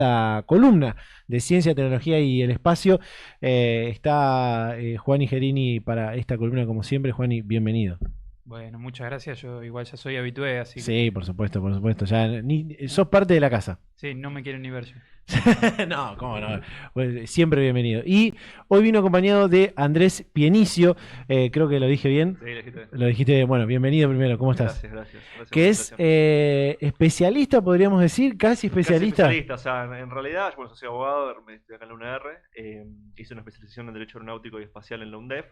esta columna de Ciencia, Tecnología y el Espacio. Está Juan Gerini para esta columna, como siempre. Juani, bienvenido. Bueno, muchas gracias. Yo igual ya soy habitué, así que Sí, por supuesto. Ya sos parte de la casa. sí, no me quieren ni ver yo. No, cómo no. Pues, siempre bienvenido. Y hoy vino acompañado de Andrés Pienicio. Creo que lo dije bien. Sí, elegiste. Lo dijiste bien. Bueno, bienvenido primero. ¿Cómo estás? Gracias por Que la es invitación. especialista, podríamos decir, casi Casi especialista. especialista, o sea, en realidad, bueno, soy abogado, estoy acá en la UNR, hice una especialización en Derecho Aeronáutico y Espacial en la UNDEF.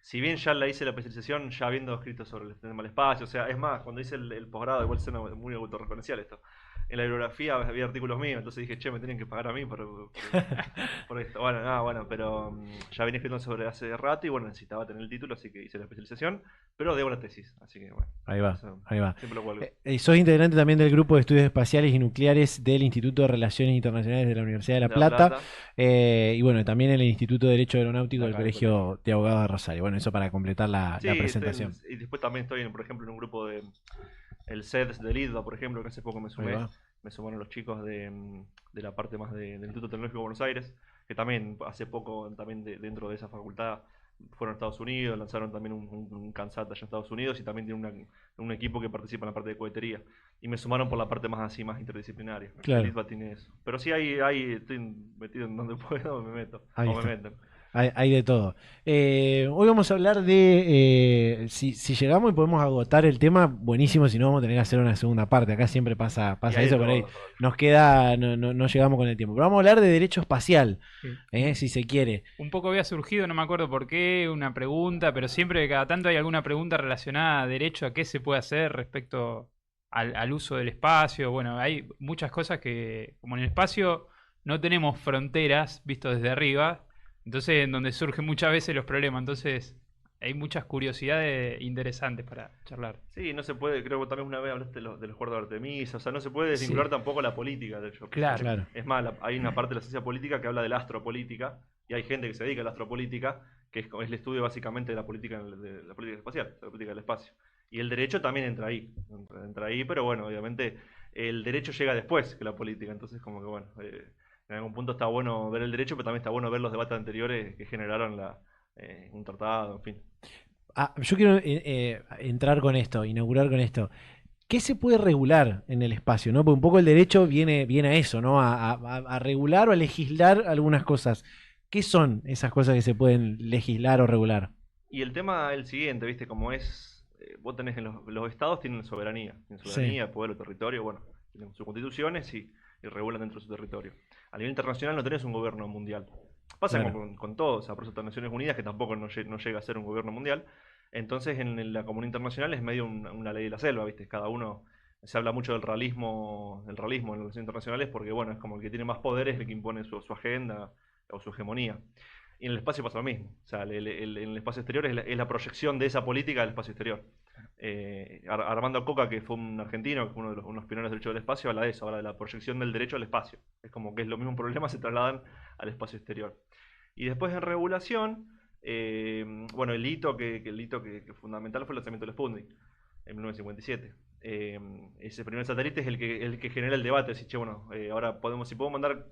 Si bien ya la hice la especialización, ya habiendo escrito sobre el tema del espacio, o sea, es más, cuando hice el posgrado, igual suena muy autorreferencial esto, en la bibliografía había artículos míos, entonces dije, che, me tienen que pagar a mí por esto. Bueno, nada, bueno, pero ya venía escribiendo sobre hace rato y bueno, necesitaba tener el título, así que hice la especialización, pero debo la tesis, así que bueno, Ahí va, eso ahí va. siempre lo cuelgo. Sos integrante también del grupo de estudios espaciales y nucleares del Instituto de Relaciones Internacionales de la Universidad de La De La Plata. Plata, Y bueno, también en el Instituto de Derecho Aeronáutico de del acá del colegio. Colegio de Abogados de Rosario. Bueno, eso para completar la Sí, presentación. y después también estoy, por ejemplo, en un grupo de el CEDS del IDVA, por ejemplo, que hace poco Ahí va. me sumaron los chicos de la parte más del Instituto Tecnológico de Buenos Aires, que también hace poco, también dentro de esa facultad, fueron a Estados Unidos, lanzaron también un CANSAT allá en Estados Unidos y también tiene un equipo que participa en la parte de cohetería. Y me sumaron por la parte más así, más interdisciplinaria. El Claro, IDVA tiene eso. Pero sí, estoy metido en donde puedo, me meto, ahí o me está. meten. Hay de todo. Hoy vamos a hablar de, si llegamos y podemos agotar el tema, buenísimo, si no vamos a tener que hacer una segunda parte. Acá siempre Y pasa hay de eso, por ahí todo, Rodolfo. nos queda, no llegamos con el tiempo. Pero vamos a hablar de derecho espacial, Sí. si se quiere. Un poco había surgido, no me acuerdo por qué, una pregunta, pero siempre cada tanto hay alguna pregunta relacionada a derecho a qué se puede hacer respecto al uso del espacio. Bueno, hay muchas cosas que, como en el espacio no tenemos fronteras visto desde arriba, entonces en donde surgen muchas veces los problemas. Entonces hay muchas curiosidades interesantes para charlar. Sí, no se puede, creo que también una vez hablaste de los acuerdos de Artemisa, o sea, no se puede Sí, desvincular tampoco la política del hecho espacial. claro. Claro, Es más, hay una parte de la ciencia política que habla de la astropolítica, y hay gente que se dedica a la astropolítica, que es el estudio básicamente de la política, de la política espacial, de la política del espacio. Y el derecho también entra ahí, pero bueno, obviamente el derecho llega después que la política, entonces como que bueno, en algún punto está bueno ver el derecho, pero también está bueno ver los debates anteriores que generaron un tratado, en fin. Yo quiero entrar con esto, inaugurar con esto. ¿Qué se puede regular en el espacio? ¿No? Porque un poco el derecho viene a eso, ¿no? A regular o a legislar algunas cosas. ¿Qué son esas cosas que se pueden legislar o regular? Y el tema es el siguiente, ¿viste? Como es, vos tenés en los estados tienen Sí, soberanía, poder o territorio, bueno, tienen sus constituciones y regulan dentro de su territorio. A nivel internacional no tenés un gobierno mundial. Pasa claro. con todo, o sea, por eso están Naciones Unidas, que tampoco no llega a ser un gobierno mundial. Entonces en la comunidad internacional es medio una ley de la selva, ¿viste? Cada uno, se habla mucho del realismo en las relaciones internacionales porque, bueno, es como el que tiene más poderes, el que impone su agenda o su hegemonía. Y en el espacio pasa lo mismo. O sea, en el espacio exterior es la proyección de esa política al espacio exterior. Armando Coca, que fue un argentino, uno de unos pioneros del derecho del espacio, habla de eso, habla de la proyección del derecho al espacio. Es como que es lo mismo problema, se trasladan al espacio exterior. Y después en regulación, bueno, el hito que fundamental fue el lanzamiento del Sputnik en 1957. Ese primer satélite es el que genera el debate. Así, che, bueno, ahora si podemos mandar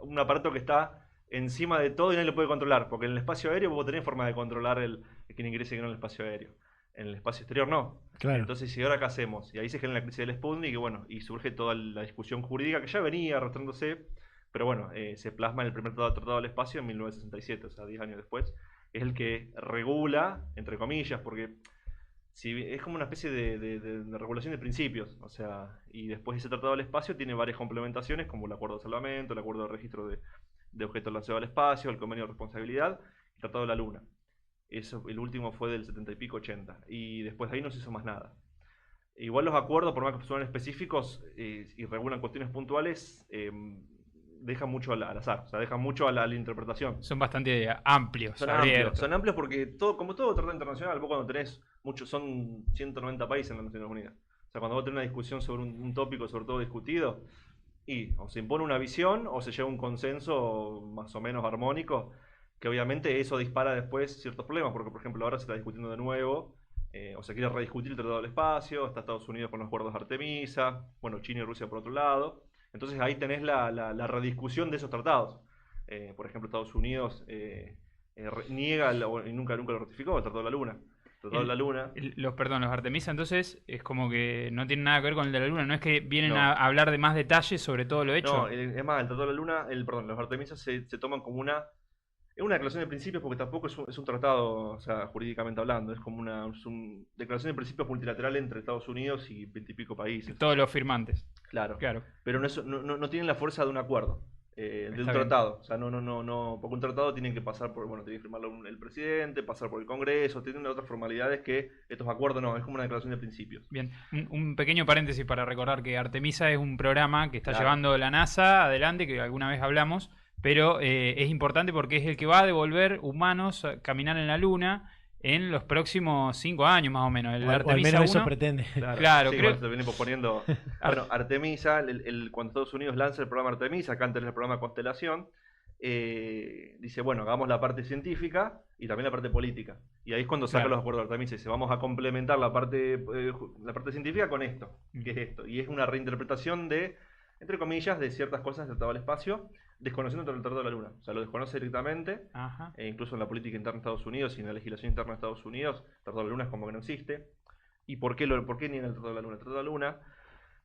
un aparato que está encima de todo y nadie lo puede controlar, porque en el espacio aéreo vos tenés forma de controlar el quién ingresa y quién no en el espacio aéreo. En el espacio exterior no. Claro. Entonces, ¿y ahora qué hacemos? Y ahí se genera la crisis del Sputnik y bueno, y surge toda la discusión jurídica que ya venía arrastrándose, pero bueno, se plasma en el primer tratado del espacio en 1967, o sea, 10 años después. Es el que regula, entre comillas, porque si, es como una especie de regulación de principios, o sea, y después ese tratado del espacio tiene varias complementaciones, como el acuerdo de salvamento, el acuerdo de registro de objetos lanzados al espacio, el convenio de responsabilidad, el tratado de la Luna. Eso, el último fue del 70 y pico, 80. Y después de ahí no se hizo más nada. Igual los acuerdos, por más que son específicos y regulan cuestiones puntuales, dejan mucho al azar, o sea, dejan mucho a la interpretación. Son bastante amplios, abiertos. Son amplios porque todo, como todo tratado internacional, vos cuando tenés muchos, son 190 países en las Naciones Unidas. O sea, cuando vos tenés una discusión sobre un tópico, sobre todo discutido, y o se impone una visión o se llega a un consenso más o menos armónico, que obviamente eso dispara después ciertos problemas, porque por ejemplo ahora se está discutiendo de nuevo, o se quiere rediscutir el Tratado del Espacio, está Estados Unidos con los acuerdos de Artemisa, bueno, China y Rusia por otro lado, Entonces ahí tenés la rediscusión de esos tratados. Por ejemplo, Estados Unidos niega y nunca lo ratificó, el Tratado de la Luna. El Tratado de la Luna. Los Artemisa, entonces, es como que no tiene nada que ver con el de la Luna. No es que vienen No. a hablar de más detalles sobre todo lo hecho. No, es más, el Tratado de la Luna, los Artemisas se toman como es una declaración de principios porque tampoco es un tratado, o sea, jurídicamente hablando, es como una declaración de principios multilateral entre Estados Unidos y 20 y pico países. Todos los firmantes. Claro. Claro. Pero no tienen la fuerza de un acuerdo, de un Está bien. tratado. O sea, no, porque un tratado tiene que pasar por, bueno, tiene que firmarlo el presidente, pasar por el Congreso, tienen otras formalidades que estos acuerdos no, es como una declaración de principios. Bien, un pequeño paréntesis para recordar que Artemisa es un programa que está Claro. llevando la NASA adelante, que alguna vez hablamos, pero es importante porque es el que va a devolver humanos a caminar en la Luna en los próximos 5 años más o menos. El O al Artemisa menos eso 1, pretende. Claro, sí, creo- bueno, se viene posponiendo. Bueno, Artemisa, cuando Estados Unidos lanza el programa Artemisa, acá antes era el programa Constelación, dice, bueno, hagamos la parte científica y también la parte política. Y ahí es cuando saca Claro. los acuerdos de Artemisa y dice, vamos a complementar la parte científica con esto, Mm. que es esto. Y es una reinterpretación de, entre comillas, de ciertas cosas del Tratado del Espacio, desconociendo el Tratado de la Luna. O sea, lo desconoce directamente, Ajá. incluso en la política interna de Estados Unidos y en la legislación interna de Estados Unidos, el Tratado de la Luna es como que no existe. ¿Y por qué niega el Tratado de la Luna? El Tratado de la Luna,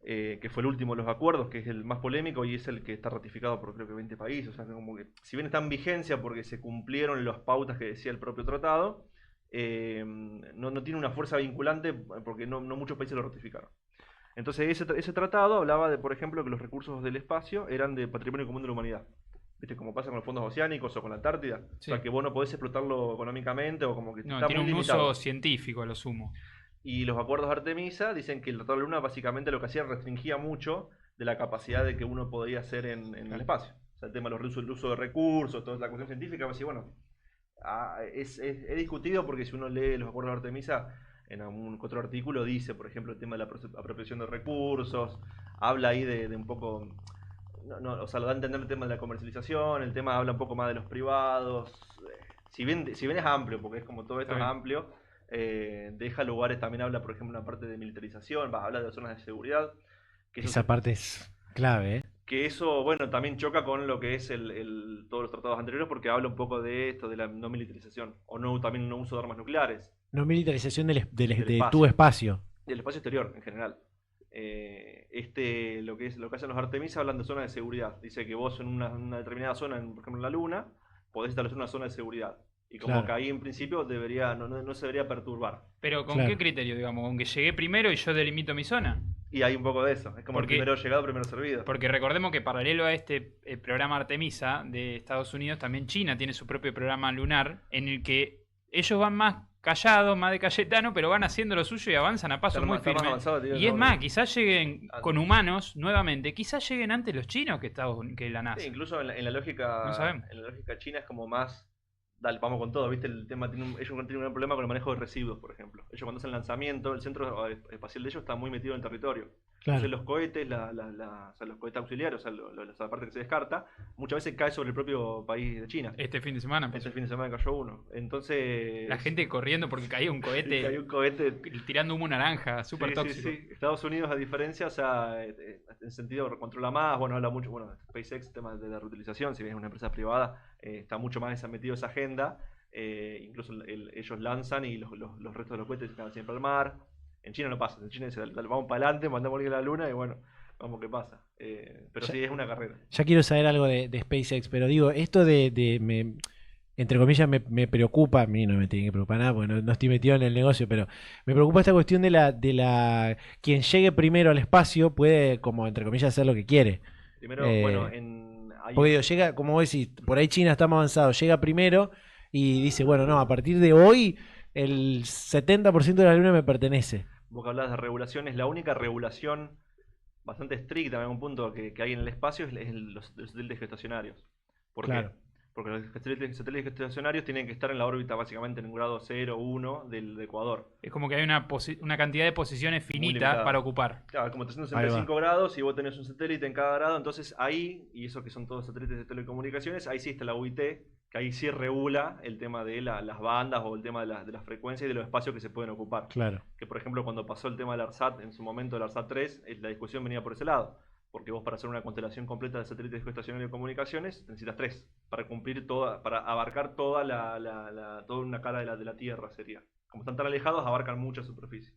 que fue el último de los acuerdos, que es el más polémico y es el que está ratificado por creo que 20 países. O sea, como que, si bien está en vigencia porque se cumplieron las pautas que decía el propio tratado, no tiene una fuerza vinculante porque no muchos países lo ratificaron. Entonces ese tratado hablaba de, por ejemplo, que los recursos del espacio eran de patrimonio común de la humanidad. ¿Viste? Como pasa con los fondos oceánicos o con la Antártida. Sí. O sea, que vos no podés explotarlo económicamente o como que No, está tiene muy un limitado. uso científico a lo sumo. Y los acuerdos de Artemisa dicen que el Tratado de la Luna básicamente lo que hacía restringía mucho de la capacidad de que uno podía hacer en el espacio. O sea, el tema de el uso de recursos, toda la cuestión científica, pues, bueno, es discutido porque si uno lee los acuerdos de Artemisa, en algún otro artículo dice, por ejemplo, el tema de la apropiación de recursos, habla ahí de un poco, o sea, lo da a entender el tema de la comercialización, el tema habla un poco más de los privados, si bien es amplio, porque es como todo esto es amplio, deja lugares, también habla, por ejemplo, una parte de militarización, habla de las zonas de seguridad. Que Esa parte es clave, ¿eh? Que eso, bueno, también choca con lo que es todos los tratados anteriores porque habla un poco de esto, de la no militarización, o también no uso de armas nucleares. No militarización de espacio. tu espacio. Del espacio exterior, en general. Lo que hacen los Artemisa hablan de zonas de seguridad. Dice que vos en una determinada zona, por ejemplo en la Luna, podés establecer una zona de seguridad. Y como Claro. que ahí en principio no se debería perturbar. Pero ¿con Claro. qué criterio, digamos? ¿Con que llegué primero y yo delimito mi zona? Y hay un poco de eso. Es como Porque- el primero llegado, primero servido. Porque recordemos que paralelo a este programa Artemisa de Estados Unidos, también China tiene su propio programa lunar en el que ellos van más callados, más de Cayetano, pero van haciendo lo suyo y avanzan a paso Está muy más- está más firme. avanzado, te digo, Y es no, más, no. quizás lleguen Ah, con humanos nuevamente, quizás lleguen antes los chinos que la NASA. Sí, incluso en la lógica No sabemos. en la lógica china es como más, dale, vamos con todo, ¿viste? El tema ellos tienen un problema con el manejo de residuos, por ejemplo. Ellos cuando hacen lanzamiento, el centro espacial de ellos está muy metido en el territorio. Claro. Entonces los cohetes, o sea, los cohetes auxiliares, o sea, la parte que se descarta, muchas veces cae sobre el propio país de China. Este fin de semana Este fin de semana cayó uno. Entonces... la gente corriendo porque caía un cohete Hay un cohete... tirando humo naranja, súper Sí, tóxico. sí. Estados Unidos, a diferencia, o sea, en sentido controla más, bueno, habla mucho, bueno, SpaceX, temas de la reutilización, si bien es una empresa privada, está mucho más metido esa agenda, incluso ellos lanzan y los restos de los cohetes están siempre al mar. En China no pasa, en China dice, vamos para adelante, mandamos a la luna y bueno, vamos qué pasa. Pero Ya- sí, es una carrera. Ya quiero saber algo de SpaceX, pero digo, esto entre comillas, me preocupa, a mí no me tiene que preocupar nada, porque no estoy metido en el negocio, pero me preocupa esta cuestión quien llegue primero al espacio puede, como entre comillas, hacer lo que quiere. Primero, bueno, hay Porque digo, llega, como vos decís, por ahí China está más avanzado, llega primero y dice, bueno, no, a partir de hoy el 70% de la luna me pertenece. vos que hablabas de regulaciones, la única regulación bastante estricta en algún punto que hay en el espacio es los satélites gestacionarios. ¿Por Claro. qué? Porque los satélites gestacionarios tienen que estar en la órbita básicamente en un grado 0, 1 del Ecuador. Es como que hay una cantidad de posiciones finitas limitada. para ocupar. Claro, como Ahí 365 grados y vos tenés un satélite en cada grado, entonces ahí, y eso que son todos satélites de telecomunicaciones, ahí sí está la UIT, que ahí sí regula el tema de las bandas o el tema de las frecuencias y de los espacios que se pueden ocupar. Claro. Que por ejemplo cuando pasó el tema del ARSAT, en su momento el ARSAT 3, la discusión venía por ese lado. porque vos para hacer una constelación completa de satélites geoestacionarios de comunicaciones necesitas 3, para cumplir para abarcar toda toda una cara de la Tierra sería. Como están tan alejados, abarcan mucha superficie.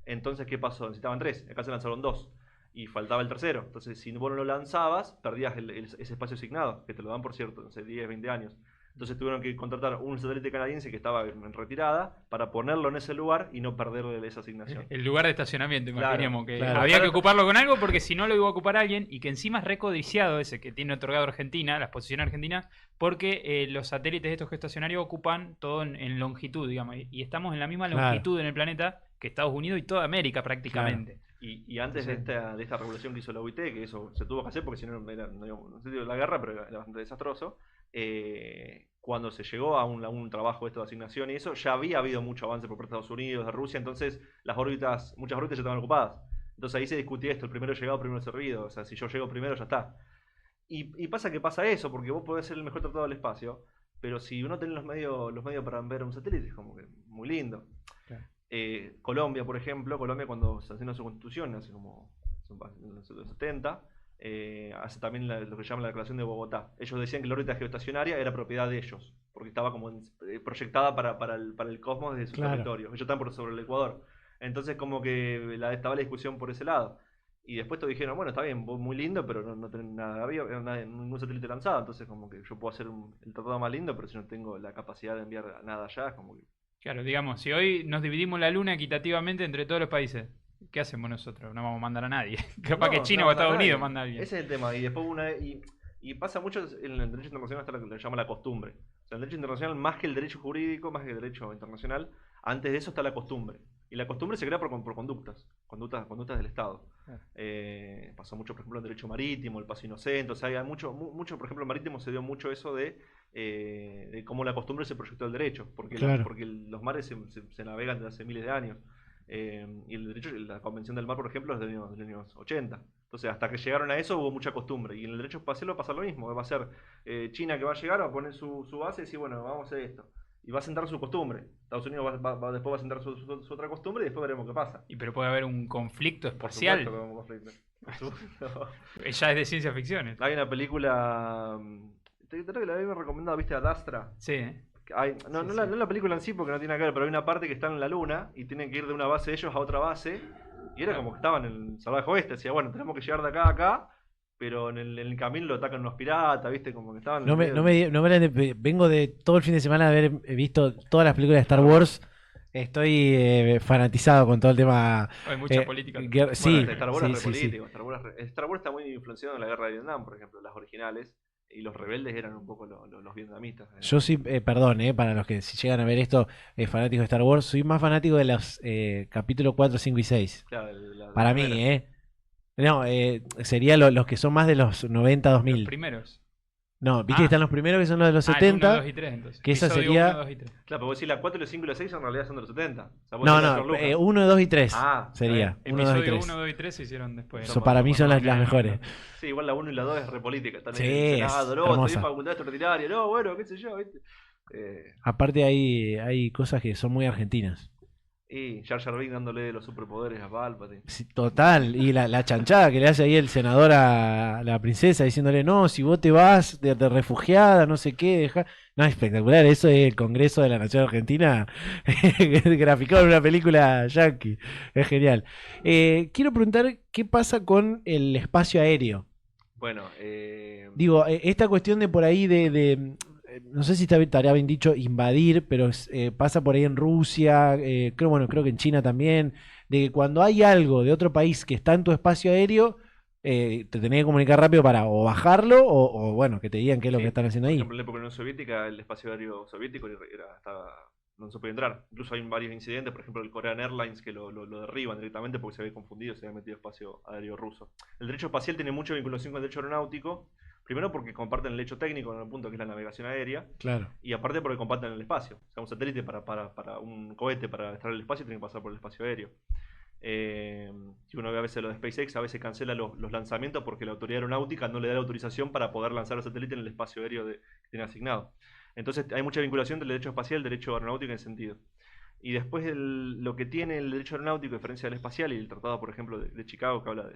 Entonces, ¿qué pasó? Necesitaban 3, acá se lanzaron 2 y faltaba el tercero. Entonces, si vos no lo lanzabas, perdías ese espacio asignado, que te lo dan por cierto, no sé, 10, 20 años. Entonces tuvieron que contratar un satélite canadiense que estaba en retirada para ponerlo en ese lugar y no perderle esa asignación. El lugar de estacionamiento, imaginemos que claro. había que ocuparlo con algo porque si no lo iba a ocupar alguien y que encima es recodiciado ese que tiene otorgado Argentina, la exposición argentina, porque los satélites estos geoestacionarios ocupan todo en longitud, digamos, y estamos en la misma longitud en el planeta que Estados Unidos y toda América prácticamente. Claro. Y antes de esta regulación que hizo la OIT, que eso se tuvo que hacer porque si no era, no sé si era la guerra, pero era bastante desastroso, cuando se llegó a un trabajo de asignación y eso, ya había habido mucho avance por parte de Estados Unidos, de Rusia, entonces muchas órbitas ya estaban ocupadas. Entonces ahí se discutía esto, el primero llegado, primero servido, o sea, si yo llego primero ya está. Y pasa que pasa eso, porque vos podés ser el mejor tratado del espacio, pero si uno tiene los medios para ver un satélite, es como que muy lindo. Claro. Colombia, por ejemplo, cuando sancionó su constitución, hace como en los 70, hace también lo que llaman la Declaración de Bogotá. Ellos decían que la órbita geoestacionaria era propiedad de ellos, porque estaba como proyectada para el cosmos desde su territorio. Ellos están sobre el Ecuador. Entonces como que estaba la discusión por ese lado. Y después todos dijeron, bueno, está bien, vos muy lindo, pero no tenés nada, ningún satélite lanzado, entonces como que yo puedo hacer el tratado más lindo, pero si no tengo la capacidad de enviar nada allá, es como que... Claro, digamos, si hoy nos dividimos la luna equitativamente entre todos los países, ¿qué hacemos nosotros? No vamos a mandar a nadie. Capaz que China o Estados Unidos manda a alguien. Ese es el tema. Y después y pasa mucho en el derecho internacional, está lo que le llama la costumbre. O sea, el derecho internacional, más que el derecho jurídico, más que el derecho internacional, antes de eso está la costumbre. Y la costumbre se crea por conductas del Estado. Pasó mucho, por ejemplo, en derecho marítimo, el paso inocente. O sea, hay mucho, por ejemplo, en marítimo se dio mucho eso de cómo la costumbre se proyectó al derecho. Porque, porque los mares se navegan desde hace miles de años. Y el derecho, la Convención del Mar, por ejemplo, es de los años 80. Entonces, hasta que llegaron a eso hubo mucha costumbre. Y en el derecho espacial va a pasar lo mismo. Va a ser China que va a llegar, va a poner su base y decir, bueno, vamos a hacer esto. Y va a sentar su costumbre. Estados Unidos después va a sentar su otra costumbre y después veremos qué pasa. Pero puede haber un conflicto espacial. Ya es de ciencia ficción. Hay una película, creo que la había recomendado, ¿viste? Ad Astra. Sí. No la película en sí porque no tiene nada que ver, pero hay una parte que están en la luna y tienen que ir de una base ellos a otra base. Y era como que estaban en el salvaje oeste. Decía, bueno, tenemos que llegar de acá a acá. Pero en el camino lo atacan unos piratas, ¿viste? Como que estaban... Vengo de todo el fin de semana de haber visto todas las películas de Star Wars. Estoy fanatizado con todo el tema... Hay mucha política. Sí, Star Wars es político. Star Wars está muy influenciado en la guerra de Vietnam, por ejemplo, las originales. Y los rebeldes eran un poco los vietnamitas. Yo sí, perdón, para los que si llegan a ver esto, fanáticos de Star Wars, soy más fanático de los capítulos 4, 5 y 6. Claro, para mí, No, sería los que son más de los 90, 2000. Los primeros. No, viste que están los primeros que son los de los 70. 1, 2 y 3, entonces. Que esa sería... 1, 2 y 3. Claro, pero vos decís la 4, la 5 y la 6 en realidad son de los 70. O sea, 1, 2 y 3 sería. Episodio 1, 2 y 3 se hicieron después. Eso para mí son las mejores. Sí, igual la 1 y la 2 es repolítica. Están sí, en el Senado, no, estoy en facultad extraordinaria, no, bueno, qué sé yo, ¿viste? Aparte hay cosas que son muy argentinas. Y Jar Jar Binks dándole los superpoderes a Palpatine. Sí, total, y la chanchada que le hace ahí el senador a la princesa diciéndole, no, si vos te vas de refugiada, no sé qué, deja... No, espectacular, eso es el Congreso de la Nación Argentina graficado en una película yankee, es genial. Quiero preguntar, ¿qué pasa con el espacio aéreo? Bueno, digo, esta cuestión de por ahí no sé si estaría bien dicho invadir, pero pasa por ahí en Rusia, creo que en China también, de que cuando hay algo de otro país que está en tu espacio aéreo, te tenés que comunicar rápido para o bajarlo o bueno, que te digan qué es lo que están haciendo ahí. Por ejemplo, en la época de la Unión Soviética, el espacio aéreo soviético no se podía entrar. Incluso hay varios incidentes, por ejemplo el Korean Airlines que lo derriban directamente porque se había confundido, se había metido espacio aéreo ruso. El derecho espacial tiene mucha vinculación con el derecho aeronáutico. Primero porque comparten el hecho técnico en el punto que es la navegación aérea. Claro. Y aparte porque comparten el espacio. O sea, un satélite para un cohete para estar en el espacio tiene que pasar por el espacio aéreo. Si uno ve a veces lo de SpaceX, a veces cancela los lanzamientos porque la autoridad aeronáutica no le da la autorización para poder lanzar el satélite en el espacio aéreo que tiene asignado. Entonces hay mucha vinculación del derecho espacial y el derecho aeronáutico en ese sentido. Y después lo que tiene el derecho aeronáutico, a diferencia del espacial y el tratado, por ejemplo, de Chicago, que habla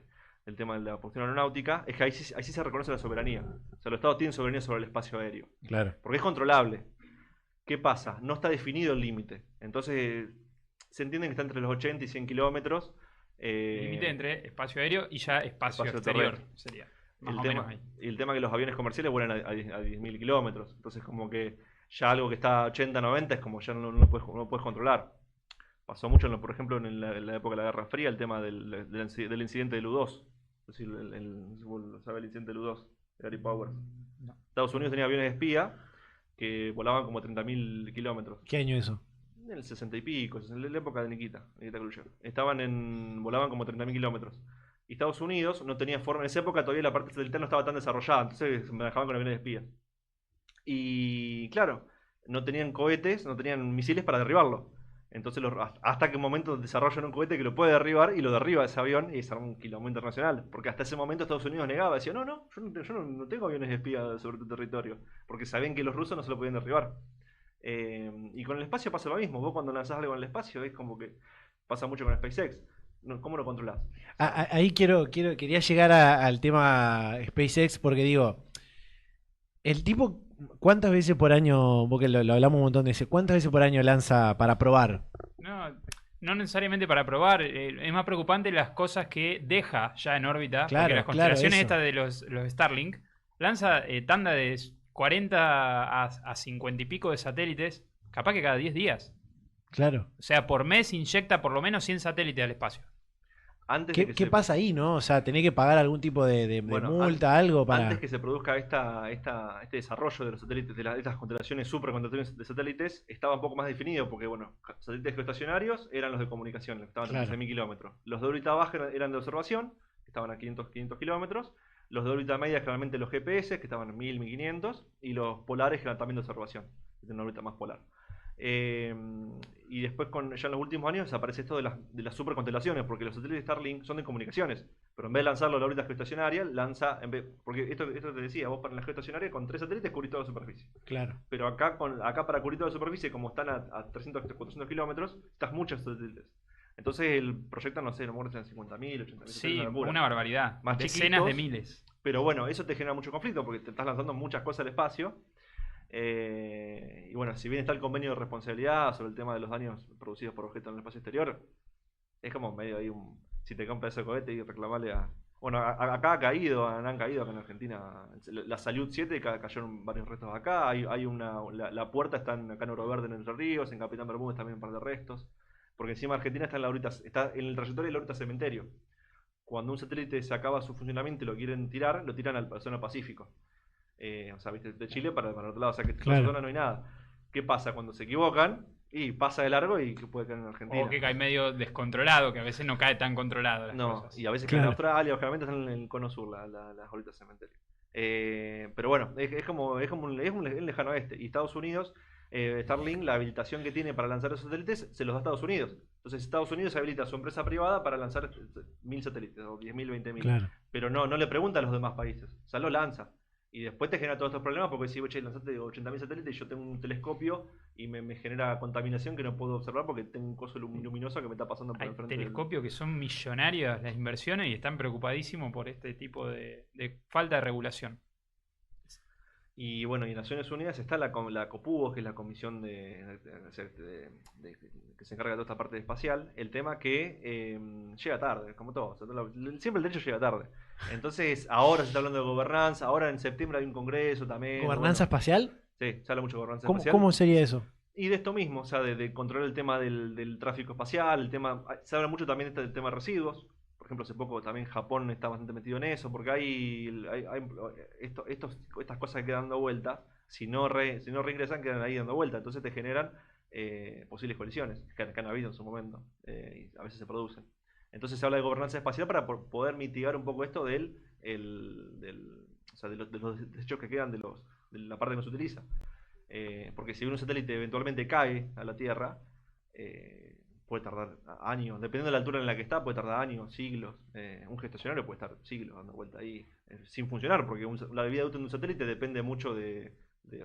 el tema de la producción aeronáutica, es que ahí sí se reconoce la soberanía. O sea, los estados tienen soberanía sobre el espacio aéreo. Claro. Porque es controlable. ¿Qué pasa? No está definido el límite. Entonces, se entiende que está entre los 80 y 100 kilómetros. Límite entre espacio aéreo y ya espacio espacio exterior. terrestre. Sería más El o menos tema, ahí. y el tema que los aviones comerciales vuelan a 10.000 kilómetros. Entonces, como que ya algo que está a 80, 90 es como ya no lo puedes controlar. Pasó mucho, por ejemplo, en la época de la Guerra Fría, el tema del incidente del U-2. Es decir, no sé si vos lo sabés, el incidente del U-2, de Gary Powers. No. Estados Unidos tenía aviones de espía que volaban como 30.000 kilómetros. ¿Qué año eso? En el 60 y pico, en la época de Nikita Khrushchev. Volaban como 30.000 kilómetros. Y Estados Unidos no tenía forma, en esa época todavía la parte satelital no estaba tan desarrollada, entonces se manejaban con aviones de espía. Y claro, no tenían cohetes, no tenían misiles para derribarlo. Entonces, hasta que un momento desarrollan un cohete que lo puede derribar y lo derriba ese avión y se arma un quilombo internacional. Porque hasta ese momento Estados Unidos negaba, decía, yo no tengo aviones de espía sobre tu territorio. Porque sabían que los rusos no se lo podían derribar. Y con el espacio pasa lo mismo. Vos cuando lanzás algo en el espacio es como que pasa mucho con SpaceX. ¿Cómo lo controlás? Ahí quería llegar al tema SpaceX porque digo, el tipo, ¿cuántas veces por año, vos que lo hablamos un montón de veces, cuántas veces por año lanza para probar? No, no necesariamente para probar. Es más preocupante las cosas que deja ya en órbita. Claro, porque las claro, constelaciones eso. estas de los Starlink lanza tanda de 40 a 50 y pico de satélites, capaz que cada 10 días. Claro. O sea, por mes inyecta por lo menos 100 satélites al espacio. Antes de que ¿Qué pasa ahí, no? O sea, tenés que pagar algún tipo de Bueno, multa, algo para... antes que se produzca este desarrollo de los satélites, de estas constelaciones, superconstelaciones de satélites, estaba un poco más definido porque, bueno, satélites geoestacionarios eran los de comunicaciones, que estaban a Claro. 13.000 kilómetros. Los de órbita baja eran de observación, que estaban a 500 kilómetros. Los de órbita media, generalmente los GPS, que estaban a 1.000, 1.500. Y los polares, que eran también de observación, que tienen una órbita más polar. Y después, ya en los últimos años, desaparece esto de las superconstelaciones, porque los satélites Starlink son de comunicaciones. Pero en vez de lanzarlo a la órbita geoestacionaria, porque esto te decía, vos para la geoestacionaria con 3 satélites cubrís toda la superficie. Claro. Pero acá para cubrir toda la superficie, como están a 300, 400 kilómetros, estás muchos satélites. Entonces el proyectan, no sé, no muerden 50.000, 80.000. Sí, una locura. una barbaridad. Más Decenas de chiquitos. miles. Pero bueno, eso te genera mucho conflicto porque te estás lanzando muchas cosas al espacio. Y bueno, si bien está el convenio de responsabilidad sobre el tema de los daños producidos por objetos en el espacio exterior, es como medio ahí si te compras ese cohete y reclamarle a... Bueno, acá han caído acá en Argentina. La Salyut 7 cayeron varios restos acá. La puerta está acá en Oro Verde, en Entre Ríos, en Capitán Bermúdez también un par de restos. Porque encima Argentina está en el trayectoria de la órbita cementerio. Cuando un satélite se acaba su funcionamiento y lo quieren tirar, lo tiran a la zona Pacífico. O sea, ¿viste? De Chile para el otro lado. O sea, que en Claro. esa zona no hay nada. ¿Qué pasa? Cuando se equivocan y pasa de largo y que puede caer en Argentina. O que cae medio descontrolado, que a veces no cae tan controlado las No, cosas. y a veces Claro. caen en Australia, o generalmente están en el cono sur, las órbitas cementerio. Pero bueno, es como un lejano oeste. Y Estados Unidos, Starlink, la habilitación que tiene para lanzar esos satélites, se los da a Estados Unidos. Entonces Estados Unidos habilita a su empresa privada para lanzar 1.000 satélites, o 10.000, 20.000. Claro. Pero no le pregunta a los demás países, o sea, lo lanza. Y después te genera todos estos problemas porque si, che, lanzaste 80.000 satélites y yo tengo un telescopio y me genera contaminación que no puedo observar porque tengo un coso luminoso que me está pasando por Hay enfrente. telescopios que son millonarios las inversiones y están preocupadísimos por este tipo de falta de regulación. Y bueno, y en Naciones Unidas está la COPUOS, que es la comisión que se encarga de toda esta parte espacial. El tema que llega tarde, como todo. O sea, siempre el derecho llega tarde. Entonces, ahora se está hablando de gobernanza. Ahora en septiembre hay un congreso también. ¿Gobernanza espacial? Sí, se habla mucho de gobernanza ¿Cómo, espacial. cómo sería eso? Y de esto mismo, o sea, de controlar el tema del tráfico espacial, se habla mucho también del tema de residuos. Por ejemplo, hace poco también Japón está bastante metido en eso, porque estas cosas que quedan dando vuelta, si no reingresan, quedan ahí dando vuelta. Entonces te generan posibles colisiones, que han habido en su momento, y a veces se producen. Entonces se habla de gobernanza espacial para poder mitigar un poco esto o sea, de los desechos que quedan de la parte que no se utiliza. Porque si un satélite eventualmente cae a la Tierra, puede tardar años, dependiendo de la altura en la que está, puede tardar años, siglos. Un geoestacionario puede estar siglos dando vuelta ahí sin funcionar, porque la vida útil de un satélite depende mucho de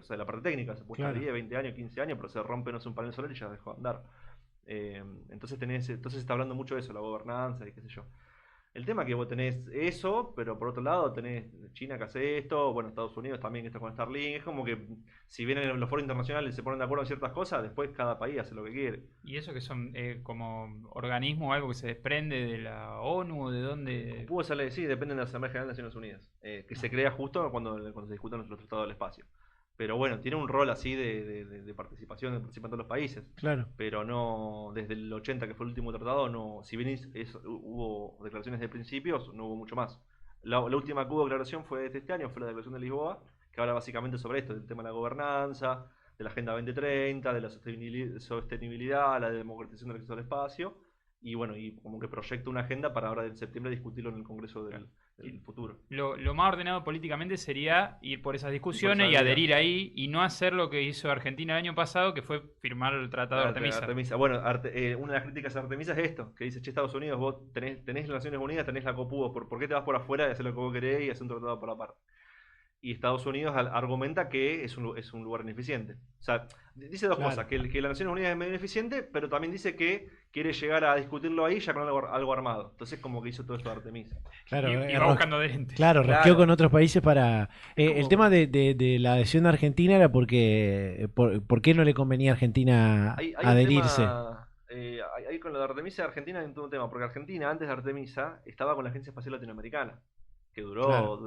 la parte técnica. Se puede estar 10, 20 años, 15 años, pero se rompe no sé, un panel solar y ya dejó de andar. Entonces se está hablando mucho de eso, la gobernanza y qué sé yo. El tema es que vos tenés eso, pero por otro lado tenés China que hace esto, bueno, Estados Unidos también que está con Starlink. Es como que si bien en los foros internacionales se ponen de acuerdo en ciertas cosas, después cada país hace lo que quiere. ¿Y eso que son como organismo o algo que se desprende de la ONU o de dónde? Pudo salir, sí, depende de la Asamblea General de Naciones Unidas, que se crea justo cuando se discutan los tratados del espacio. Pero bueno, tiene un rol así de participación, de participan todos los países. Claro. Pero no, desde el 80 que fue el último tratado, no, si bien hubo declaraciones de principios, no hubo mucho más. La última que hubo declaración fue de este año, fue la declaración de Lisboa, que habla básicamente sobre esto, del tema de la gobernanza, de la Agenda 2030, de la sostenibilidad, la democratización del acceso al espacio, y bueno, y como que proyecta una agenda para ahora en septiembre discutirlo en el Congreso del futuro. Lo más ordenado políticamente sería ir por esas discusiones y esa adherir ahí y no hacer lo que hizo Argentina el año pasado, que fue firmar el Tratado de Artemisa. Bueno, una de las críticas a Artemisa es esto, que dice, che, Estados Unidos, vos tenés las Naciones Unidas, tenés la COPUOS, ¿por qué te vas por afuera y hacer lo que vos querés y hacer un tratado por aparte? Y Estados Unidos argumenta que es un lugar ineficiente. O sea, dice dos cosas, que las Naciones Unidas es medio ineficiente, pero también dice que quiere llegar a discutirlo ahí ya con algo armado. Entonces como que hizo todo esto de Artemisa. Claro, Y va buscando adherentes. Claro, rosqueó con otros países para... el tema de la adhesión de Argentina era porque... ¿Por qué no le convenía a Argentina Hay adherirse? Ahí con lo de Artemisa de Argentina hay todo un tema, porque Argentina antes de Artemisa estaba con la Agencia Espacial Latinoamericana, que duró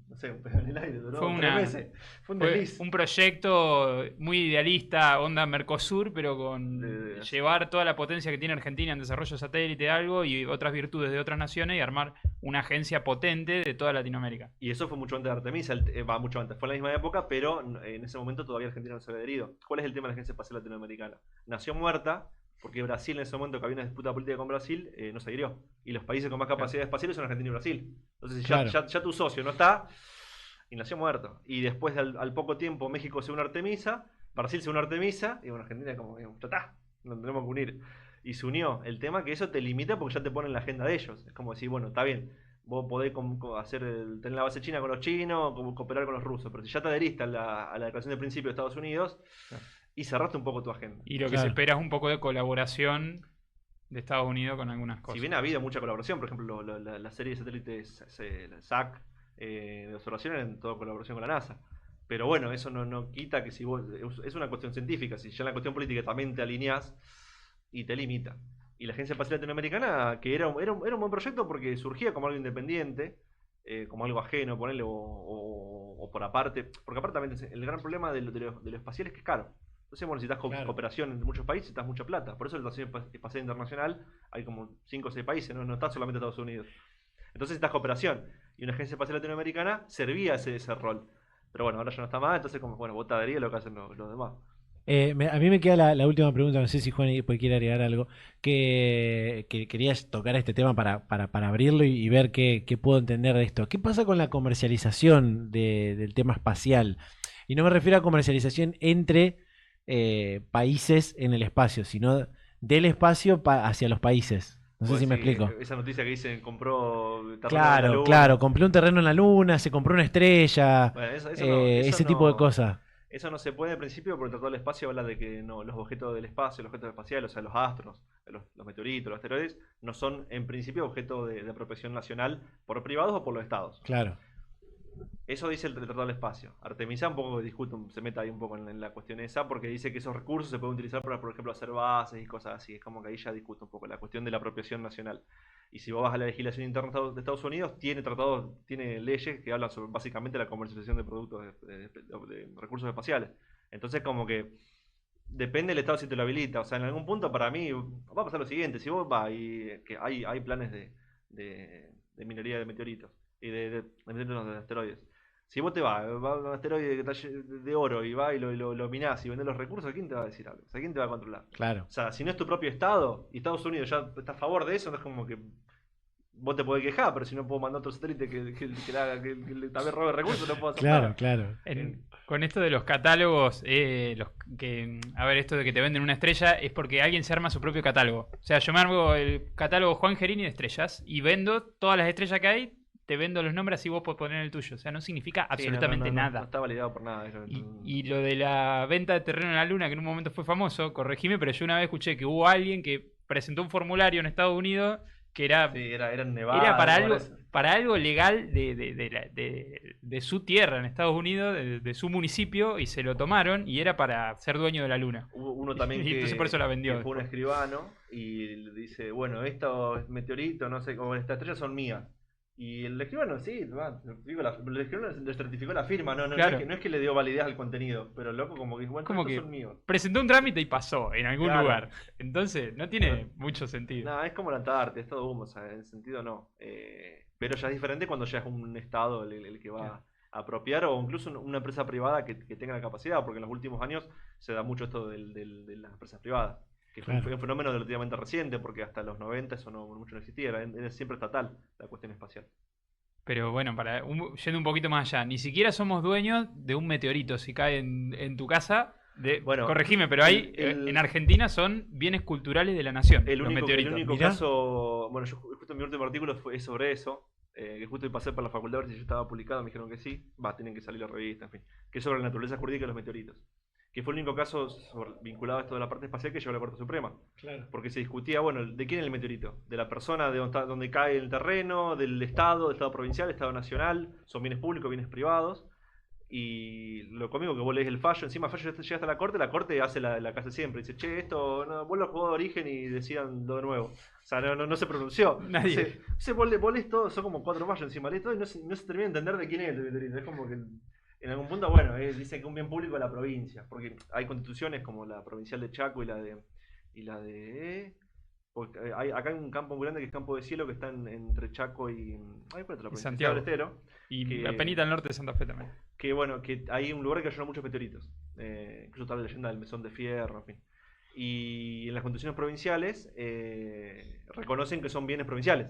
no sé, un pedo en el aire, duró 3 meses. Fue un desliz. Un proyecto muy idealista, onda Mercosur, pero con llevar toda la potencia que tiene Argentina en desarrollo de satélite, algo, y otras virtudes de otras naciones, y armar una agencia potente de toda Latinoamérica. Y eso fue mucho antes de Artemisa, va mucho antes, fue en la misma época, pero en ese momento todavía Argentina no se había adherido. ¿Cuál es el tema de la Agencia Espacial Latinoamericana? Nació muerta, porque Brasil en ese momento, que había una disputa política con Brasil, no se adhirió. Y los países con más capacidad espacial son Argentina y Brasil. Entonces ya tu socio no está, y nació muerto. Y después al poco tiempo México se une a Artemisa, Brasil se une a Artemisa, y bueno, Argentina como, ya está, nos tenemos que unir. Y se unió. El tema que eso te limita porque ya te ponen la agenda de ellos. Es como decir, bueno, está bien, vos podés tener la base china con los chinos, cooperar con los rusos, pero si ya te adheriste a la declaración de principio de Estados Unidos, y cerraste un poco tu agenda. Y lo que se espera es un poco de colaboración de Estados Unidos con algunas cosas. Si bien ha habido mucha colaboración, por ejemplo, la serie de satélites SAC de observación en toda colaboración con la NASA. Pero bueno, eso no quita que si vos... Es una cuestión científica, si ya en la cuestión política también te alineás y te limita. Y la Agencia Espacial Latinoamericana, que era un buen proyecto porque surgía como algo independiente, como algo ajeno, ponerle, o por aparte. Porque aparte también el gran problema de lo espacial es que es caro. Entonces, bueno, necesitas cooperación en muchos países, necesitas mucha plata. Por eso la Estación Espacial Internacional hay como 5 o 6 países, no está solamente Estados Unidos. Entonces necesitas cooperación. Y una Agencia Espacial Latinoamericana servía ese rol. Pero bueno, ahora ya no está más, entonces como, bueno, vos te adherías a lo que hacen los demás. A mí me queda la última pregunta, no sé si Juan quiere agregar algo, que querías tocar este tema para abrirlo y ver qué puedo entender de esto. ¿Qué pasa con la comercialización del tema espacial? Y no me refiero a comercialización entre países en el espacio, sino del espacio hacia los países. No sé si me explico. Esa noticia que dicen compró terreno en la Luna. Claro, compró un terreno en la Luna, se compró una estrella, bueno, ese tipo de cosas. Eso no se puede al principio porque el Tratado del Espacio habla de que no, los objetos del espacio, los objetos espaciales, o sea, los astros, los meteoritos, los asteroides, no son en principio objeto de apropiación nacional por privados o por los estados. Claro. Eso dice el Tratado del Espacio. Artemisa un poco se mete ahí un poco en la cuestión esa porque dice que esos recursos se pueden utilizar para, por ejemplo, hacer bases y cosas así. Es como que ahí ya discute un poco la cuestión de la apropiación nacional. Y si vos vas a la legislación interna de Estados Unidos, tiene leyes que hablan sobre básicamente la comercialización de productos de recursos espaciales. Entonces como que depende del estado si te lo habilita. O sea, en algún punto para mí va a pasar lo siguiente. Si vos vas y que hay planes de minería de meteoritos y de asteroides. Si vos te vas a un asteroide de oro y vas y lo minás y vendés los recursos, ¿quién te va a decir algo? O sea, ¿quién te va a controlar? Claro. O sea, si no es tu propio estado y Estados Unidos ya está a favor de eso, no es como que vos te podés quejar, pero si no puedo mandar otro satélite que también robe recursos, no puedo hacer nada. Claro. Con esto de los catálogos, a ver, esto de que te venden una estrella es porque alguien se arma su propio catálogo. O sea, yo me armo el catálogo Juan Gerini de estrellas y vendo todas las estrellas que hay. Te vendo los nombres así vos podés poner el tuyo. O sea, no significa absolutamente nada. No está validado por nada. Y lo de la venta de terreno en la Luna, que en un momento fue famoso, corregime, pero yo una vez escuché que hubo alguien que presentó un formulario en Estados Unidos que era, Sí, eran nevadas. era lugares. para algo legal de su tierra en Estados Unidos, de su municipio, y se lo tomaron y era para ser dueño de la luna. Hubo uno también Y entonces por eso la vendió que fue un después. escribano y le dice, bueno, estos meteoritos, no sé, o estas estrellas son mías. Y el escribano, sí, el escribano le certificó la firma, Claro. no es que le dio validez al contenido, pero el loco como que, bueno, Como estos que son míos. presentó un trámite y pasó en algún Claro. lugar. Entonces no tiene mucho sentido. Nada, es como la Antártida, es todo humo, o sea, en ese sentido no. Pero ya es diferente cuando ya es un estado el que va a apropiar o incluso una empresa privada que tenga la capacidad, porque en los últimos años se da mucho esto de las empresas privadas, que fue Claro. un fenómeno relativamente reciente, porque hasta los 90 eso mucho no existía, era siempre estatal la cuestión espacial. Pero bueno, yendo un poquito más allá, ni siquiera somos dueños de un meteorito. Si cae en tu casa, Bueno, corregime, pero ahí el- en Argentina son bienes culturales de la nación, El los único, meteoritos. Mirá. caso, bueno, yo justo mi último artículo es sobre eso, que justo pasé por la facultad a ver si yo estaba publicado, me dijeron que sí, tienen que salir la revista, en fin, que es sobre la naturaleza jurídica de los meteoritos, que fue el único caso vinculado a esto de la parte espacial que llegó a la Corte Suprema, Claro. porque se discutía, bueno, ¿de quién es el meteorito? ¿De la persona de donde cae el terreno, del Estado provincial, Estado nacional, son bienes públicos, bienes privados? Y lo cómico que vos lees el fallo, encima el fallo llega hasta la corte hace la casa siempre, dice, che, esto, no, vos lo jugó de origen y decidan lo de nuevo. O sea, no se pronunció. Nadie. Entonces vos lees todo, son como 4 fallos encima, lees todo y no se termina de entender de quién es el meteorito. Es como que en algún punto, bueno, dice que un bien público de la provincia, porque hay constituciones como la provincial de Chaco y la de porque acá hay un campo muy grande que es Campo de Cielo, que está entre Chaco y. Ay, ¿cuál es la provincia? Santiago. Del Estero. Y que- apenita al norte de Santa Fe también. Que bueno, que hay un lugar que ayuda muchos meteoritos. Incluso está la leyenda del Mesón de Fierro, en fin. Y en las constituciones provinciales reconocen que son bienes provinciales.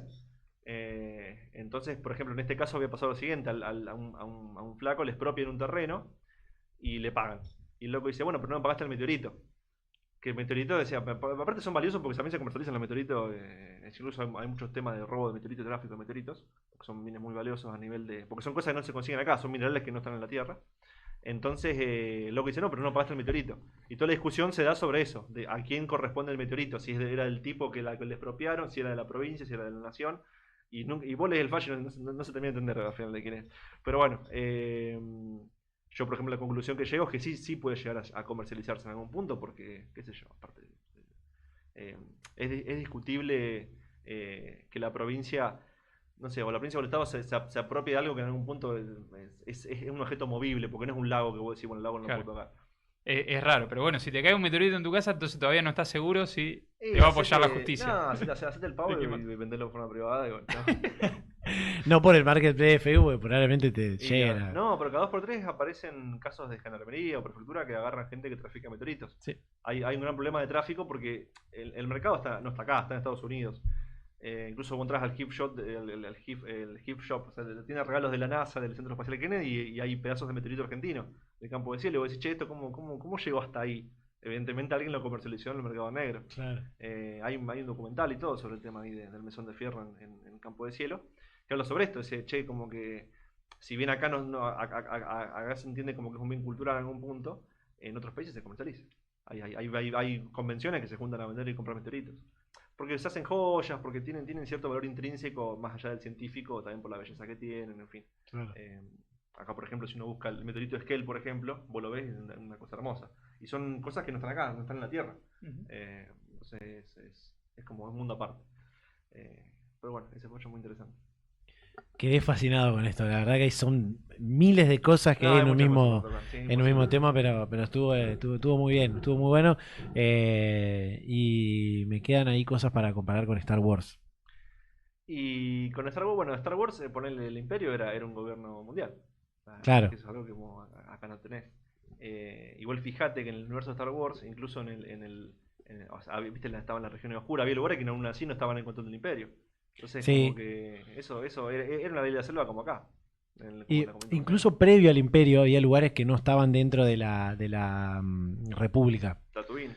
Entonces, por ejemplo, en este caso había pasado lo siguiente: a un flaco le expropian un terreno y le pagan. Y el loco dice, bueno, pero no me pagaste el meteorito. Que el meteorito, decía, aparte son valiosos porque también se comercializan los meteoritos. Incluso hay muchos temas de robo de meteoritos, tráfico de meteoritos, porque son bienes muy valiosos a nivel de. Porque son cosas que no se consiguen acá, son minerales que no están en la Tierra. Entonces, el loco dice, no, pero no pagaste el meteorito. Y toda la discusión se da sobre eso, de a quién corresponde el meteorito, si era del tipo que le expropiaron, si era de la provincia, si era de la nación. Y vos lees el fallo y no se termina de entender al final de quién es. Pero bueno, yo, por ejemplo, la conclusión que llego es que sí puede llegar a comercializarse en algún punto, porque, qué sé yo, aparte, es discutible que la provincia, no sé, o la provincia o el Estado se apropie de algo que en algún punto es un objeto movible, porque no es un lago que vos decís, bueno, el lago no Claro. lo puedo tocar. Es raro, pero bueno, si te cae un meteorito en tu casa, entonces todavía no estás seguro si Y te va a apoyar la hacete- justicia. No, hacete el pavo ¿De qué y más? venderlo de forma privada. Y bueno, No por el marketplace de Facebook, porque probablemente te Y llega. no, pero cada 2 por 3 aparecen casos de gendarmería o prefectura que agarran gente que trafica meteoritos. Sí. Hay un gran problema de tráfico porque el mercado no está acá, está en Estados Unidos. Incluso vos entras al gift shop, el gift shop, o sea, tiene regalos de la NASA, del Centro Espacial Kennedy, y hay pedazos de meteorito argentino, del campo de cielo, y vos decís, che, ¿esto cómo llegó hasta ahí? Evidentemente alguien lo comercializó en el mercado negro. Claro. Hay un documental y todo sobre el tema ahí del mesón de fierro en Campo de Cielo, que habla sobre esto, dice, che, como que si bien acá acá se entiende como que es un bien cultural en algún punto, en otros países se comercializa. Hay convenciones que se juntan a vender y comprar meteoritos. Porque se hacen joyas, porque tienen cierto valor intrínseco más allá del científico, también por la belleza que tienen, en fin. Claro. Acá, por ejemplo, si uno busca el meteorito de Skell, por ejemplo, vos lo ves, es una cosa hermosa. Y son cosas que no están acá, no están en la Tierra. Ujú. Entonces es como un mundo aparte. Pero bueno, ese fue muy interesante. Quedé fascinado con esto. La verdad que son miles de cosas que No, hay hay en un muchas mismo, cosas por tocar, sí, en un imposible. mismo tema, pero estuvo muy bien, estuvo muy bueno. Y me quedan ahí cosas para comparar con Star Wars. Y con Star Wars, bueno, Star Wars, ponerle el Imperio era un gobierno mundial. O sea, Claro. que eso es algo que vos acá no tenés. Igual fíjate que en el universo de Star Wars, incluso o sea, viste, estaba en la región oscura, había lugares que aún así no estaban en control del Imperio. Entonces, Sí. como que eso era una ley de la selva como acá. Como Y en la comunidad incluso previo al Imperio había lugares que no estaban dentro de la República. Tatooine.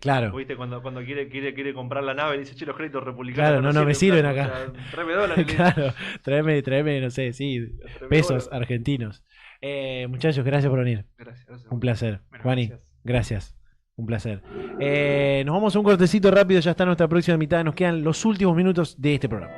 Claro. ¿Viste? Cuando quiere comprar la nave, dice, che, los créditos republicanos Claro, acá no me sirven flaco, acá. o sea, tráeme dólares. Claro, tráeme, no sé, sí, tráeme pesos dólares. argentinos. Muchachos, gracias por venir. Gracias. Un placer. Bueno, Juani, gracias. gracias. Un placer. Nos vamos a un cortecito rápido, ya está nuestra próxima mitad, nos quedan los últimos minutos de este programa.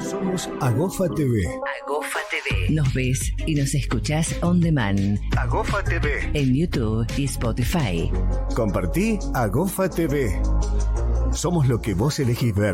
Somos Agofa TV. Agofa TV. Nos ves y nos escuchás on demand. Agofa TV. En YouTube y Spotify. Compartí Agofa TV. Somos lo que vos elegís ver.